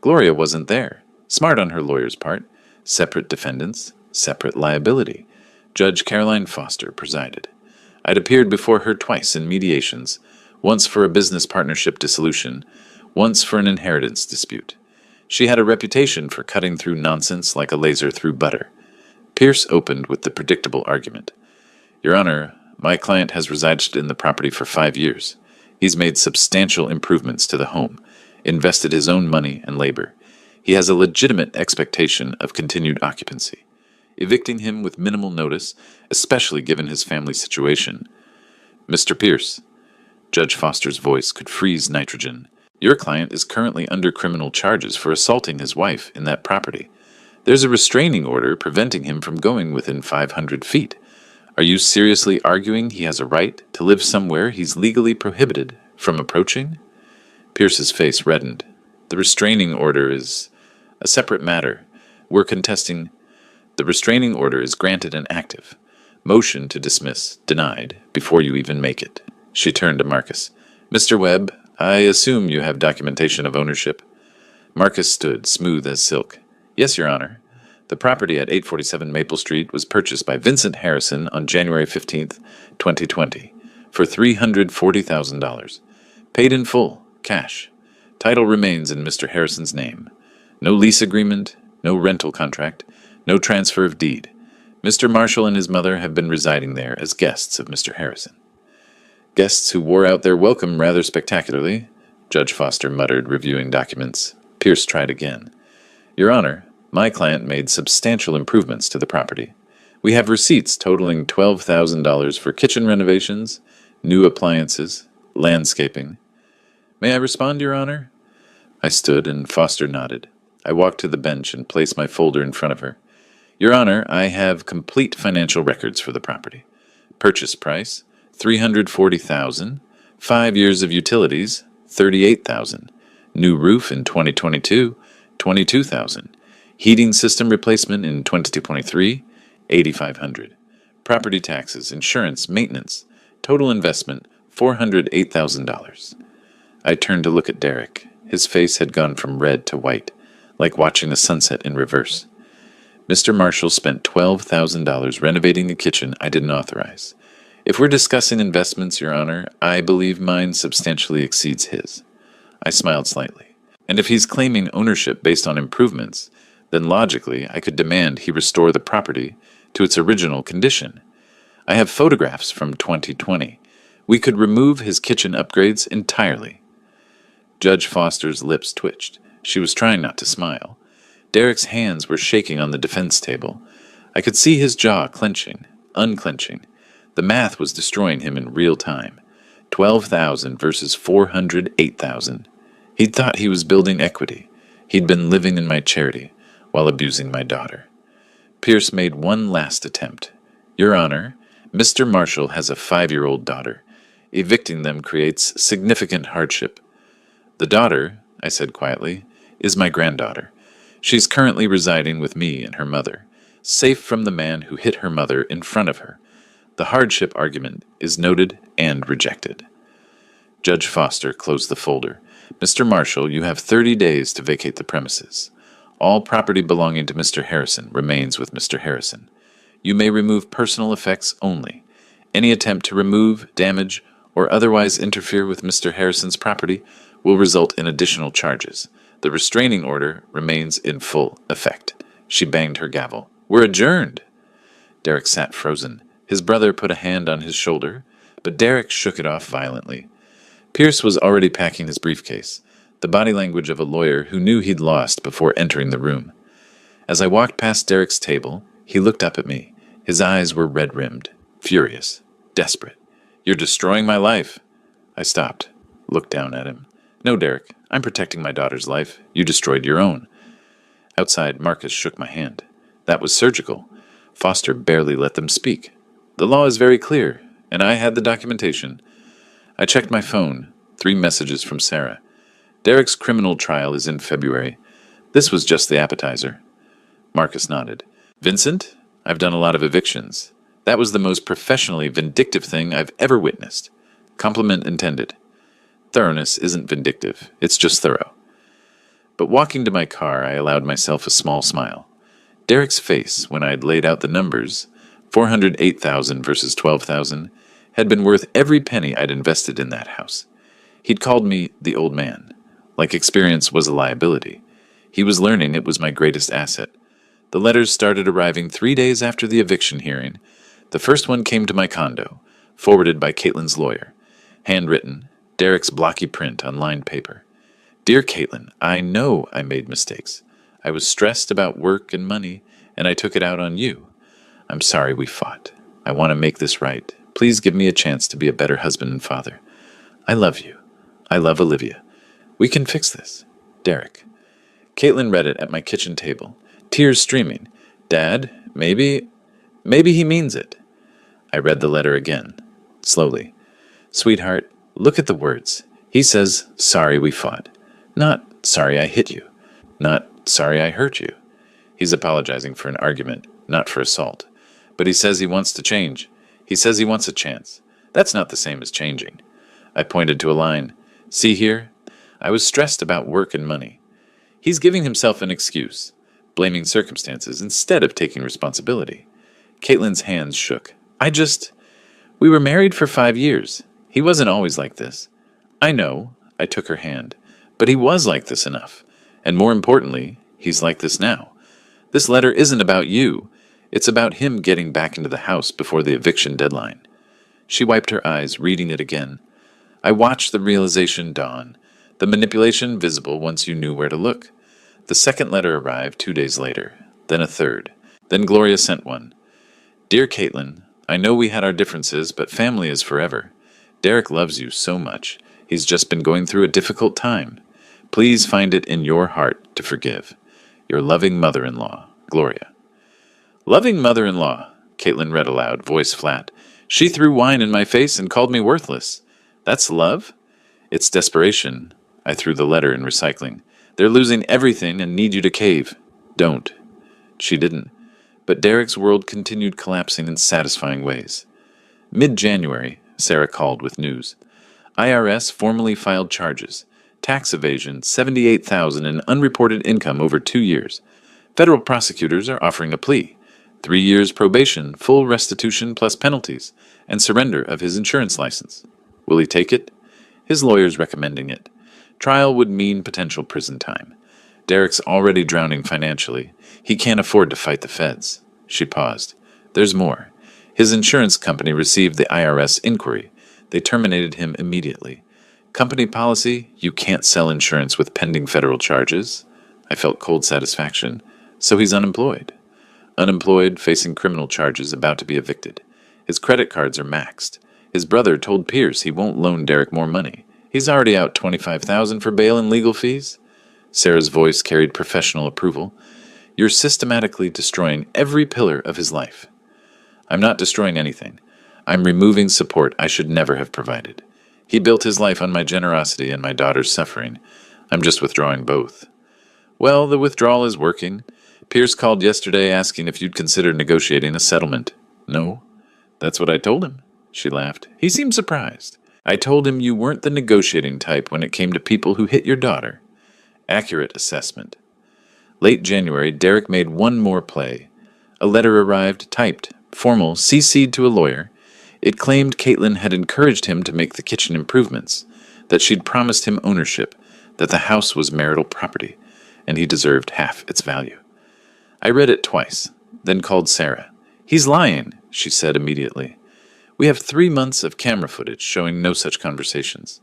Gloria wasn't there. Smart on her lawyer's part. Separate defendants, separate liability. Judge Caroline Foster presided. I'd appeared before her twice in mediations, once for a business partnership dissolution, once for an inheritance dispute. She had a reputation for cutting through nonsense like a laser through butter. Pierce opened with the predictable argument. Your Honor, my client has resided in the property for 5 years. He's made substantial improvements to the home, invested his own money and labor. He has a legitimate expectation of continued occupancy. Evicting him with minimal notice, especially given his family situation. Mr. Pierce, Judge Foster's voice could freeze nitrogen. Your client is currently under criminal charges for assaulting his wife in that property. There's a restraining order preventing him from going within 500 feet. Are you seriously arguing he has a right to live somewhere he's legally prohibited from approaching? Pierce's face reddened. The restraining order is a separate matter. We're contesting. The restraining order is granted and active. Motion to dismiss denied before you even make it. She turned to Marcus. Mr. Webb, I assume you have documentation of ownership? Marcus stood, smooth as silk. Yes, Your Honor. The property at 847 Maple Street was purchased by Vincent Harrison on January 15th, 2020, for $340,000. Paid in full, cash. Title remains in Mr. Harrison's name. No lease agreement, no rental contract, no transfer of deed. Mr. Marshall and his mother have been residing there as guests of Mr. Harrison. Guests who wore out their welcome rather spectacularly, Judge Foster muttered, reviewing documents. Pierce tried again. Your Honor, my client made substantial improvements to the property. We have receipts totaling $12,000 for kitchen renovations, new appliances, landscaping. May I respond, Your Honor? I stood, and Foster nodded. I walked to the bench and placed my folder in front of her. Your Honor, I have complete financial records for the property. Purchase price, $340,000. 5 years of utilities, $38,000. New roof in 2022, $22,000. Heating system replacement in 2023, $8,500. Property taxes, insurance, maintenance. Total investment, $408,000. I turned to look at Derek. His face had gone from red to white, like watching the sunset in reverse. Mr. Marshall spent $12,000 renovating a kitchen I didn't authorize. If we're discussing investments, Your Honor, I believe mine substantially exceeds his. I smiled slightly. And if he's claiming ownership based on improvements, then logically I could demand he restore the property to its original condition. I have photographs from 2020. We could remove his kitchen upgrades entirely. Judge Foster's lips twitched. She was trying not to smile. Derek's hands were shaking on the defense table. I could see his jaw clenching, unclenching. The math was destroying him in real time. 12,000 versus 408,000. He'd thought he was building equity. He'd been living in my charity while abusing my daughter. Pierce made one last attempt. Your Honor, Mr. Marshall has a 5-year-old daughter. Evicting them creates significant hardship. The daughter, I said quietly, is my granddaughter. She's currently residing with me and her mother, safe from the man who hit her mother in front of her. The hardship argument is noted and rejected. Judge Foster closed the folder. Mr. Marshall, you have 30 days to vacate the premises. All property belonging to Mr. Harrison remains with Mr. Harrison. You may remove personal effects only. Any attempt to remove, damage, or otherwise interfere with Mr. Harrison's property will result in additional charges. The restraining order remains in full effect. She banged her gavel. We're adjourned. Derek sat frozen. His brother put a hand on his shoulder, but Derek shook it off violently. Pierce was already packing his briefcase, the body language of a lawyer who knew he'd lost before entering the room. As I walked past Derek's table, he looked up at me. His eyes were red-rimmed, furious, desperate. You're destroying my life. I stopped, looked down at him. No, Derek, I'm protecting my daughter's life. You destroyed your own. Outside, Marcus shook my hand. That was surgical. Foster barely let them speak. The law is very clear, and I had the documentation. I checked my phone. 3 messages from Sarah. Derek's criminal trial is in February. This was just the appetizer. Marcus nodded. Vincent, I've done a lot of evictions. That was the most professionally vindictive thing I've ever witnessed. Compliment intended. Thoroughness isn't vindictive. It's just thorough. But walking to my car, I allowed myself a small smile. Derek's face, when I'd laid out the numbers, 408,000 versus 12,000, had been worth every penny I'd invested in that house. He'd called me the old man, like experience was a liability. He was learning it was my greatest asset. The letters started arriving 3 days after the eviction hearing. The first one came to my condo, forwarded by Caitlin's lawyer. Handwritten, Derek's blocky print on lined paper. Dear Caitlin, I know I made mistakes. I was stressed about work and money, and I took it out on you. I'm sorry we fought. I want to make this right. Please give me a chance to be a better husband and father. I love you. I love Olivia. We can fix this. Derek. Caitlin read it at my kitchen table, tears streaming. Dad, maybe he means it. I read the letter again, slowly. Sweetheart, look at the words. He says, sorry we fought. Not, sorry I hit you. Not, sorry I hurt you. He's apologizing for an argument, not for assault. But he says he wants to change. He says he wants a chance. That's not the same as changing. I pointed to a line. See here? I was stressed about work and money. He's giving himself an excuse, blaming circumstances instead of taking responsibility. Caitlin's hands shook. We were married for 5 years. He wasn't always like this. I know, I took her hand, but he was like this enough. And more importantly, he's like this now. This letter isn't about you. It's about him getting back into the house before the eviction deadline. She wiped her eyes, reading it again. I watched the realization dawn, the manipulation visible once you knew where to look. The second letter arrived 2 days later, then a third. Then Gloria sent one. Dear Caitlin, I know we had our differences, but family is forever. Derek loves you so much. He's just been going through a difficult time. Please find it in your heart to forgive. Your loving mother-in-law, Gloria. Loving mother-in-law, Caitlin read aloud, voice flat. She threw wine in my face and called me worthless. That's love? It's desperation. I threw the letter in recycling. They're losing everything and need you to cave. Don't. She didn't. But Derek's world continued collapsing in satisfying ways. Mid-January, Sarah called with news. IRS formally filed charges. Tax evasion, $78,000 in unreported income over 2 years. Federal prosecutors are offering a plea. 3 years probation, full restitution plus penalties, and surrender of his insurance license. Will he take it? His lawyer's recommending it. Trial would mean potential prison time. Derek's already drowning financially. He can't afford to fight the feds. She paused. There's more. His insurance company received the IRS inquiry. They terminated him immediately. Company policy, you can't sell insurance with pending federal charges. I felt cold satisfaction. So he's unemployed. Unemployed, facing criminal charges, about to be evicted. His credit cards are maxed. His brother told Pierce he won't loan Derek more money. He's already out $25,000 for bail and legal fees. Sarah's voice carried professional approval. You're systematically destroying every pillar of his life. I'm not destroying anything. I'm removing support I should never have provided. He built his life on my generosity and my daughter's suffering. I'm just withdrawing both. Well, the withdrawal is working. Pierce called yesterday asking if you'd consider negotiating a settlement. No. That's what I told him. She laughed. He seemed surprised. I told him you weren't the negotiating type when it came to people who hit your daughter. Accurate assessment. Late January, Derek made one more play. A letter arrived, typed, formal, CC'd to a lawyer. It claimed Caitlin had encouraged him to make the kitchen improvements, that she'd promised him ownership, that the house was marital property, and he deserved half its value. I read it twice, then called Sarah. He's lying, she said immediately. We have 3 months of camera footage showing no such conversations.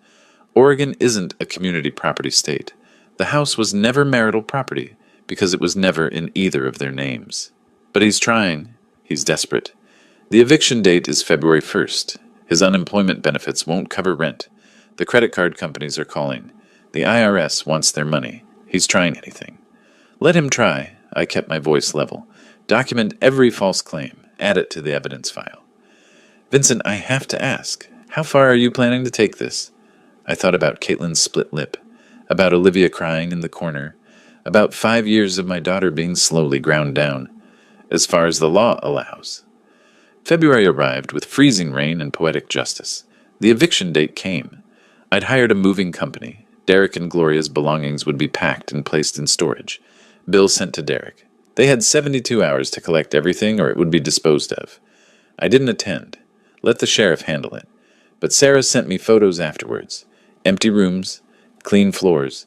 Oregon isn't a community property state. The house was never marital property because it was never in either of their names. But he's trying. He's desperate. The eviction date is February 1st. His unemployment benefits won't cover rent. The credit card companies are calling. The IRS wants their money. He's trying anything. Let him try. I kept my voice level. Document every false claim. Add it to the evidence file. Vincent, I have to ask, how far are you planning to take this? I thought about Caitlin's split lip, about Olivia crying in the corner, about 5 years of my daughter being slowly ground down, as far as the law allows. February arrived with freezing rain and poetic justice. The eviction date came. I'd hired a moving company. Derek and Gloria's belongings would be packed and placed in storage. Bill sent to Derek. They had 72 hours to collect everything or it would be disposed of. I didn't attend. Let the sheriff handle it. But Sarah sent me photos afterwards. Empty rooms, clean floors.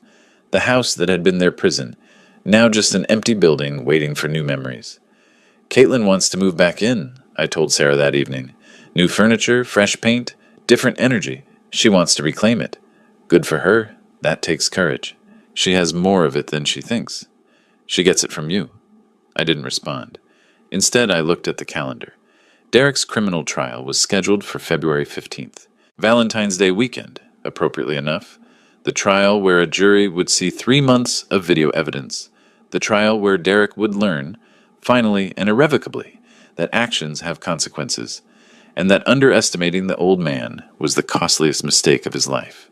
The house that had been their prison, now just an empty building waiting for new memories. Caitlin wants to move back in, I told Sarah that evening. New furniture, fresh paint, different energy. She wants to reclaim it. Good for her. That takes courage. She has more of it than she thinks. She gets it from you. I didn't respond. Instead, I looked at the calendar. Derek's criminal trial was scheduled for February 15th, Valentine's Day weekend, appropriately enough. The trial where a jury would see 3 months of video evidence. The trial where Derek would learn, finally and irrevocably, that actions have consequences, and that underestimating the old man was the costliest mistake of his life.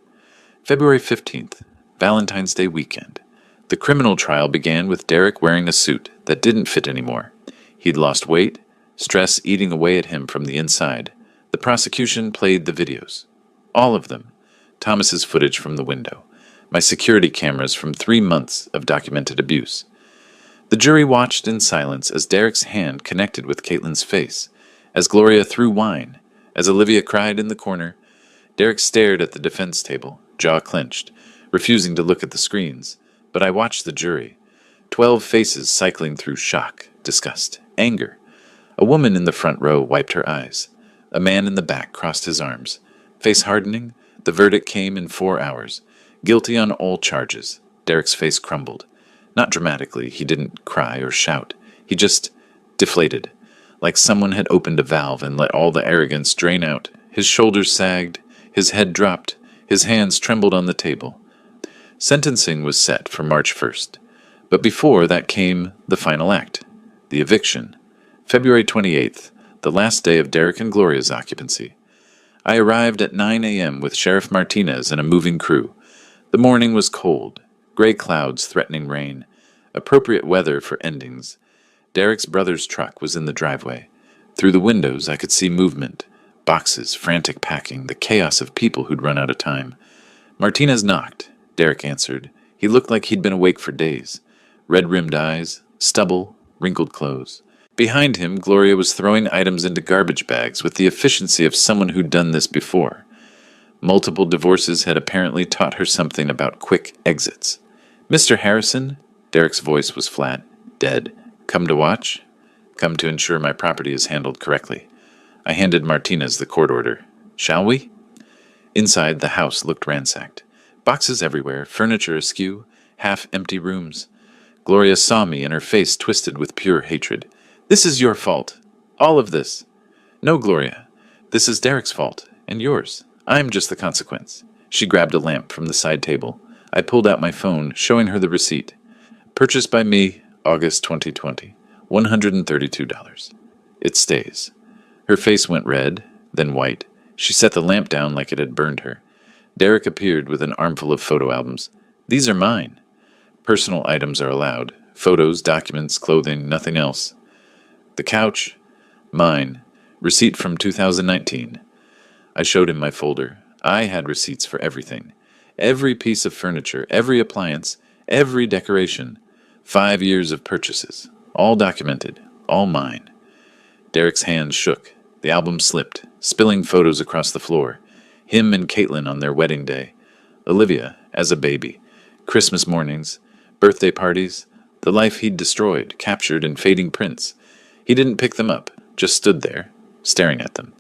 February 15th, Valentine's Day weekend. The criminal trial began with Derek wearing a suit that didn't fit anymore. He'd lost weight, stress eating away at him from the inside. The prosecution played the videos. All of them. Thomas's footage from the window. My security cameras from 3 months of documented abuse. The jury watched in silence as Derek's hand connected with Caitlin's face, as Gloria threw wine, as Olivia cried in the corner. Derek stared at the defense table, jaw clenched, refusing to look at the screens. But I watched the jury. 12 faces cycling through shock, disgust, anger. A woman in the front row wiped her eyes. A man in the back crossed his arms. Face hardening, the verdict came in 4 hours. Guilty on all charges. Derek's face crumbled. Not dramatically, he didn't cry or shout. He just deflated, like someone had opened a valve and let all the arrogance drain out. His shoulders sagged, his head dropped, his hands trembled on the table. Sentencing was set for March 1st. But before that came the final act, the eviction. February 28th, the last day of Derek and Gloria's occupancy. I arrived at 9 a.m. with Sheriff Martinez and a moving crew. The morning was cold, gray clouds threatening rain, appropriate weather for endings. Derek's brother's truck was in the driveway. Through the windows I could see movement, boxes, frantic packing, the chaos of people who'd run out of time. Martinez knocked. Derek answered. He looked like he'd been awake for days. Red-rimmed eyes, stubble, wrinkled clothes. Behind him, Gloria was throwing items into garbage bags with the efficiency of someone who'd done this before. Multiple divorces had apparently taught her something about quick exits. "Mr. Harrison?" Derek's voice was flat, dead. "Come to watch?" "Come to ensure my property is handled correctly." I handed Martinez the court order. "Shall we?" Inside, the house looked ransacked. Boxes everywhere, furniture askew, half-empty rooms. Gloria saw me and her face twisted with pure hatred. "This is your fault. All of this." "No, Gloria. This is Derek's fault, and yours. I'm just the consequence." She grabbed a lamp from the side table. I pulled out my phone, showing her the receipt. Purchased by me, August 2020. $132. It stays. Her face went red, then white. She set the lamp down like it had burned her. Derek appeared with an armful of photo albums. "These are mine." Personal items are allowed. Photos, documents, clothing, nothing else. The couch? Mine. Receipt from 2019. I showed him my folder. I had receipts for everything. Every piece of furniture, every appliance, every decoration. 5 years of purchases. All documented. All mine. Derek's hands shook. The album slipped, spilling photos across the floor. Him and Caitlin on their wedding day. Olivia as a baby. Christmas mornings. Birthday parties. The life he'd destroyed, captured in fading prints. He didn't pick them up, just stood there, staring at them.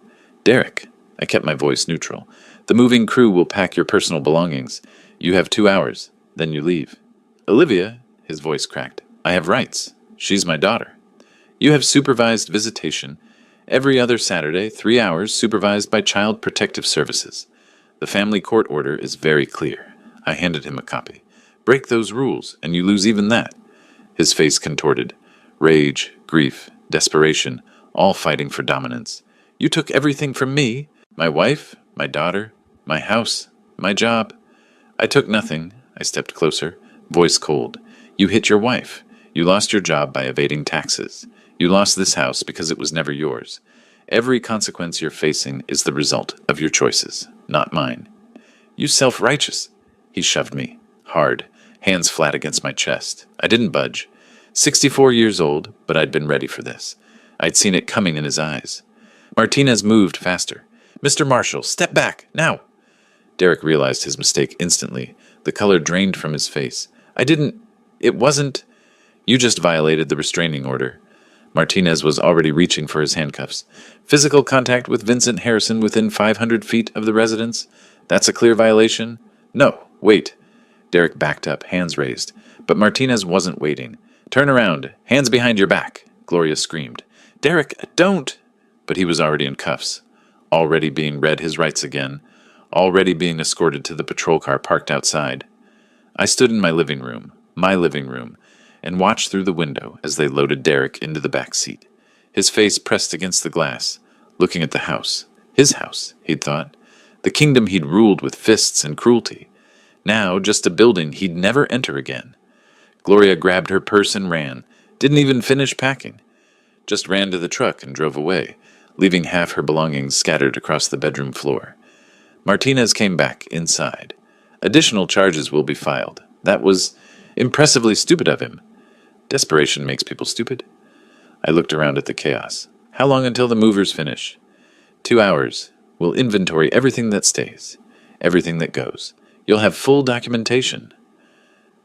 "Derek," I kept my voice neutral, "the moving crew will pack your personal belongings. You have 2 hours, then you leave." "Olivia," his voice cracked, "I have rights. She's my daughter." "You have supervised visitation. Every other Saturday, 3 hours, supervised by Child Protective Services. The family court order is very clear." I handed him a copy. "Break those rules, and you lose even that." His face contorted. Rage, grief, desperation, all fighting for dominance. "You took everything from me. My wife, my daughter, my house, my job." "I took nothing." I stepped closer, voice cold. "You hit your wife. You lost your job by evading taxes. You lost this house because it was never yours. Every consequence you're facing is the result of your choices, not mine." "You self-righteous." He shoved me, hard, hands flat against my chest. I didn't budge. 64 years old, but I'd been ready for this. I'd seen it coming in his eyes. Martinez moved faster. "Mr. Marshall, step back, now!" Derek realized his mistake instantly. The color drained from his face. It wasn't... "You just violated the restraining order." Martinez was already reaching for his handcuffs. "Physical contact with Vincent Harrison within 500 feet of the residence. That's a clear violation? No, wait. Derek backed up, hands raised. But Martinez wasn't waiting. Turn around. Hands behind your back, Gloria screamed. Derek, don't! But he was already in cuffs, already being read his rights again, already being escorted to the patrol car parked outside. I stood in my living room, and watched through the window as they loaded Derek into the back seat, his face pressed against the glass, looking at the house. His house, he'd thought. The kingdom he'd ruled with fists and cruelty. Now, just a building he'd never enter again. Gloria grabbed her purse and ran, didn't even finish packing. Just ran to the truck and drove away, leaving half her belongings scattered across the bedroom floor. Martinez came back inside. Additional charges will be filed. That was impressively stupid of him. Desperation makes people stupid. I looked around at the chaos. How long until the movers finish? 2 hours. We'll inventory everything that stays, everything that goes. You'll have full documentation.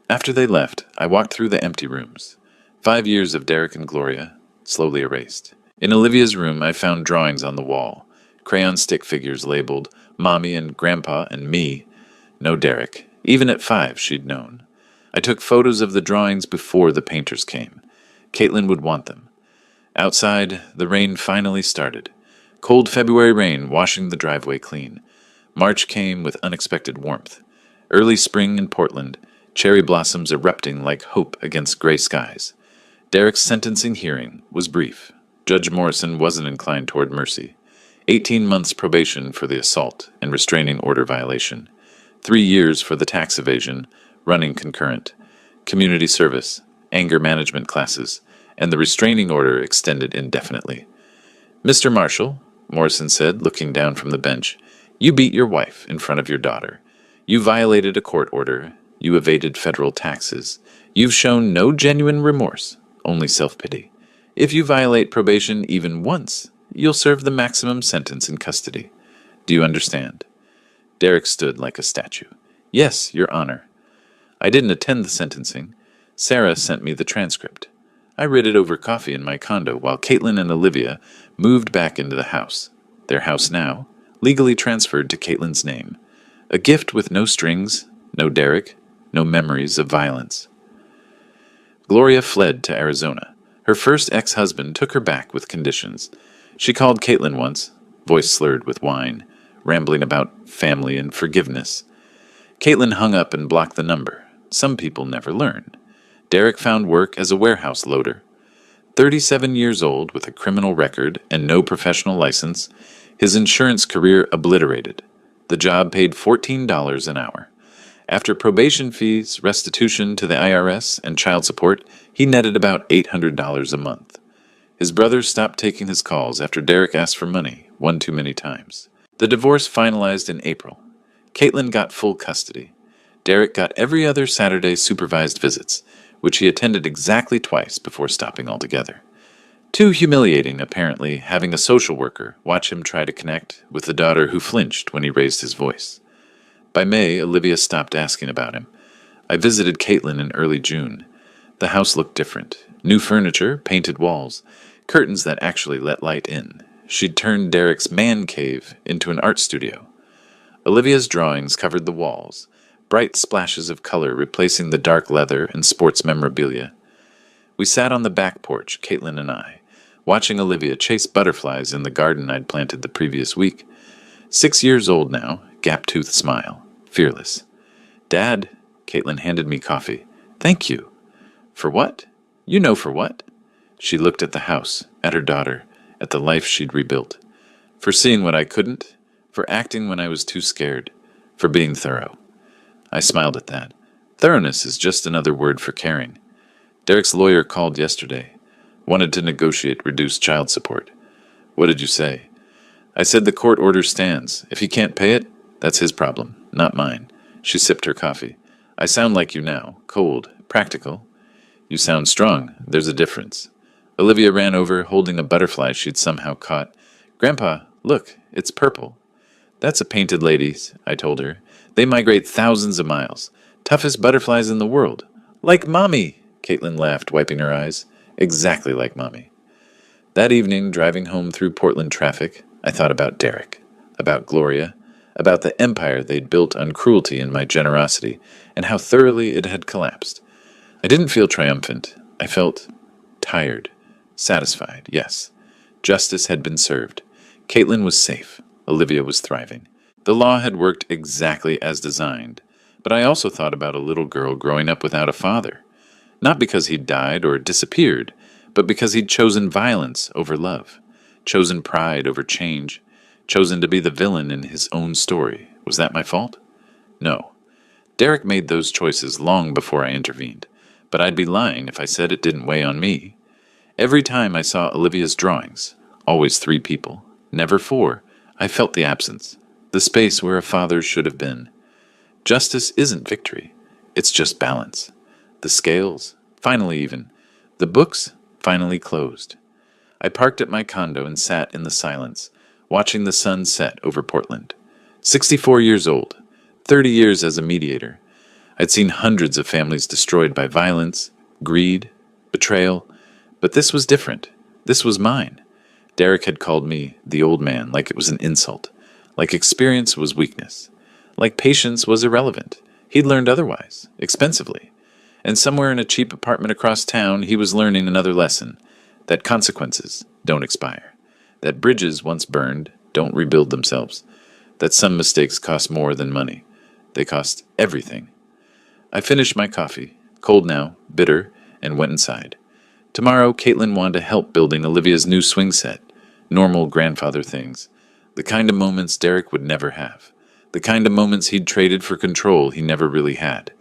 After they left, I walked through the empty rooms. 5 years of Derek and Gloria, slowly erased. In Olivia's room, I found drawings on the wall, crayon stick figures labeled Mommy and Grandpa and me. No Derek. Even at 5, she'd known. I took photos of the drawings before the painters came. Caitlin would want them. Outside, the rain finally started. Cold February rain washing the driveway clean. March came with unexpected warmth. Early spring in Portland, cherry blossoms erupting like hope against gray skies. Derek's sentencing hearing was brief. Judge Morrison wasn't inclined toward mercy. 18 months probation for the assault and restraining order violation. 3 years for the tax evasion, running concurrent. Community service, anger management classes, and the restraining order extended indefinitely. Mr. Marshall, Morrison said, looking down from the bench, you beat your wife in front of your daughter. You violated a court order. You evaded federal taxes. You've shown no genuine remorse, only self-pity. If you violate probation even once, you'll serve the maximum sentence in custody. Do you understand? Derek stood like a statue. Yes, Your Honor. I didn't attend the sentencing. Sarah sent me the transcript. I read it over coffee in my condo while Caitlin and Olivia moved back into the house. Their house now, legally transferred to Caitlin's name. A gift with no strings, no Derek, no memories of violence. Gloria fled to Arizona. Her first ex-husband took her back with conditions. She called Caitlin once, voice slurred with wine, rambling about family and forgiveness. Caitlin hung up and blocked the number. Some people never learn. Derek found work as a warehouse loader. 37 years old with a criminal record and no professional license, his insurance career obliterated. The job paid $14 an hour. After probation fees, restitution to the IRS, and child support, he netted about $800 a month. His brother stopped taking his calls after Derek asked for money, one too many times. The divorce finalized in April. Caitlin got full custody. Derek got every other Saturday supervised visits, which he attended exactly twice before stopping altogether. Too humiliating, apparently, having a social worker watch him try to connect with the daughter who flinched when he raised his voice. By May, Olivia stopped asking about him. I visited Caitlin in early June. The house looked different. New furniture, painted walls, curtains that actually let light in. She'd turned Derek's man cave into an art studio. Olivia's drawings covered the walls, bright splashes of color replacing the dark leather and sports memorabilia. We sat on the back porch, Caitlin and I, watching Olivia chase butterflies in the garden I'd planted the previous week. 6 years old now, gap-toothed smile, fearless. Dad, Caitlin handed me coffee. Thank you. For what? You know for what? She looked at the house, at her daughter, at the life she'd rebuilt. For seeing what I couldn't, for acting when I was too scared, for being thorough. I smiled at that. Thoroughness is just another word for caring. Derek's lawyer called yesterday. Wanted to negotiate reduced child support. What did you say? I said the court order stands. If he can't pay it, that's his problem, not mine. She sipped her coffee. I sound like you now, cold, practical. You sound strong. There's a difference. Olivia ran over, holding a butterfly she'd somehow caught. Grandpa, look, it's purple. That's a painted lady's, I told her. They migrate thousands of miles. Toughest butterflies in the world. Like Mommy, Caitlin laughed, wiping her eyes. Exactly like Mommy. That evening, driving home through Portland traffic, I thought about Derek, about Gloria, about the empire they'd built on cruelty and my generosity, and how thoroughly it had collapsed. I didn't feel triumphant. I felt tired. Satisfied, yes. Justice had been served. Caitlin was safe. Olivia was thriving. The law had worked exactly as designed. But I also thought about a little girl growing up without a father. Not because he'd died or disappeared, but because he'd chosen violence over love, chosen pride over change, chosen to be the villain in his own story. Was that my fault? No. Derek made those choices long before I intervened, but I'd be lying if I said it didn't weigh on me. Every time I saw Olivia's drawings, always 3 people, never 4, I felt the absence, the space where a father should have been. Justice isn't victory, it's just balance. The scales, finally even. The books, finally closed. I parked at my condo and sat in the silence, watching the sun set over Portland. 64 years old, 30 years as a mediator. I'd seen hundreds of families destroyed by violence, greed, betrayal, but this was different. This was mine. Derek had called me the old man like it was an insult, like experience was weakness, like patience was irrelevant. He'd learned otherwise, expensively. And somewhere in a cheap apartment across town, he was learning another lesson, that consequences don't expire, that bridges once burned don't rebuild themselves, that some mistakes cost more than money. They cost everything. I finished my coffee, cold now, bitter, and went inside. Tomorrow, Caitlin wanted to help building Olivia's new swing set, normal grandfather things, the kind of moments Derek would never have, the kind of moments he'd traded for control he never really had.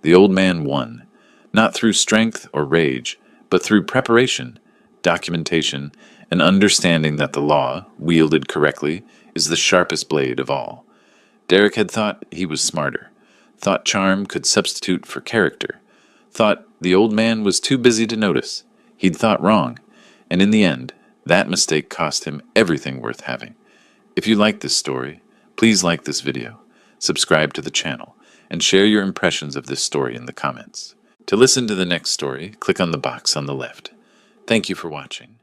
The old man won, not through strength or rage, but through preparation, documentation, and understanding that the law, wielded correctly, is the sharpest blade of all. Derek had thought he was smarter, thought charm could substitute for character, thought the old man was too busy to notice. He'd thought wrong, and in the end, that mistake cost him everything worth having. If you like this story, please like this video, subscribe to the channel, and share your impressions of this story in the comments. To listen to the next story, click on the box on the left. Thank you for watching.